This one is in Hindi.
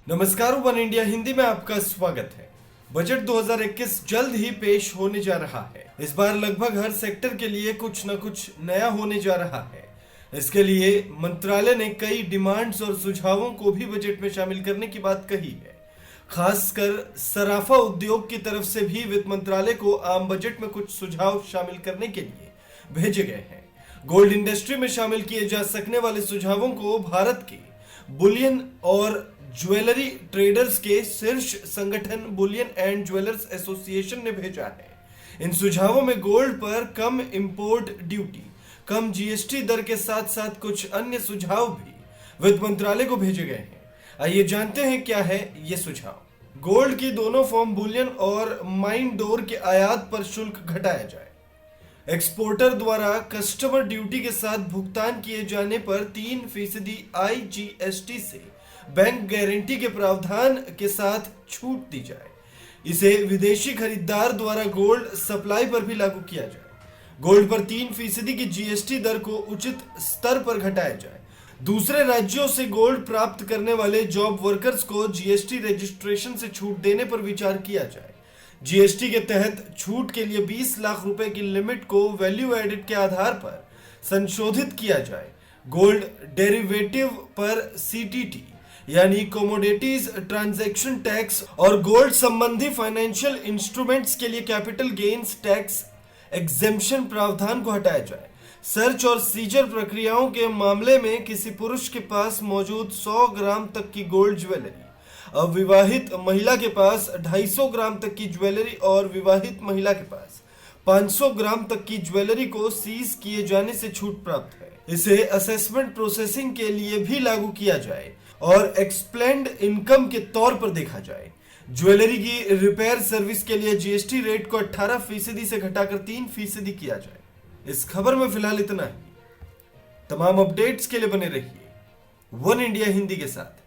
नमस्कार, वन इंडिया हिंदी में आपका स्वागत है। बजट 2021 जल्द ही पेश होने जा रहा है। इस बार लगभग हर सेक्टर के लिए कुछ न कुछ नया होने जा रहा है। इसके लिए मंत्रालय ने कई डिमांड्स और सुझावों को भी बजट में शामिल करने की बात कही है। खासकर सराफा उद्योग की तरफ से भी वित्त मंत्रालय को आम बजट में कुछ सुझाव शामिल करने के लिए भेजे गए हैं। गोल्ड इंडस्ट्री में शामिल किए जा सकने वाले सुझावों को भारत के बुलियन और ज्वेलरी ट्रेडर्स के शीर्ष संगठन बुलियन एंड ज्वेलर्स एसोसिएशन ने भेजा है। इन सुझावों में गोल्ड पर कम इंपोर्ट ड्यूटी, कम जीएसटी दर के साथ साथ कुछ अन्य सुझाव भी वित्त मंत्रालय को भेजे गए हैं। आइए जानते हैं क्या है ये सुझाव। गोल्ड की दोनों फॉर्म बुलियन और माइन डोर के आयात पर शुल्क घटाया जाए। एक्सपोर्टर द्वारा कस्टमर ड्यूटी के साथ भुगतान किए जाने पर 3% IGST से बैंक गारंटी के प्रावधान के साथ छूट दी जाए। इसे विदेशी खरीदार द्वारा गोल्ड सप्लाई पर भी लागू किया जाए। गोल्ड पर 3% की जीएसटी दर को उचित स्तर पर घटाया जाए। दूसरे राज्यों से गोल्ड प्राप्त करने वाले जॉब वर्कर्स को जीएसटी रजिस्ट्रेशन से छूट देने पर विचार किया जाए। जीएसटी के तहत छूट के लिए 20 लाख रुपए की लिमिट को वैल्यू एडेड के आधार पर संशोधित किया जाए। गोल्ड डेरिवेटिव पर सीटीटी यानी कमोडिटीज ट्रांजैक्शन टैक्स और गोल्ड संबंधी फाइनेंशियल इंस्ट्रूमेंट्स के लिए कैपिटल गेन्स टैक्स एग्जेम्पशन प्रावधान को हटाया जाए। सर्च और सीजर प्रक्रियाओं के मामले में किसी पुरुष के पास मौजूद 100 ग्राम तक की गोल्ड ज्वेलरी अविवाहित महिला के पास 250 ग्राम तक की ज्वेलरी और विवाहित महिला के पास 500 ग्राम तक की ज्वेलरी को सीज किए जाने से छूट प्राप्त है। इसे असेसमेंट प्रोसेसिंग के लिए भी लागू किया जाए और एक्सप्लेंड इनकम के तौर पर देखा जाए। ज्वेलरी की रिपेयर सर्विस के लिए जीएसटी रेट को 18% से घटाकर 3% किया जाए। इस खबर में फिलहाल इतना ही। तमाम अपडेट्स के लिए बने रहिए वन इंडिया हिंदी के साथ।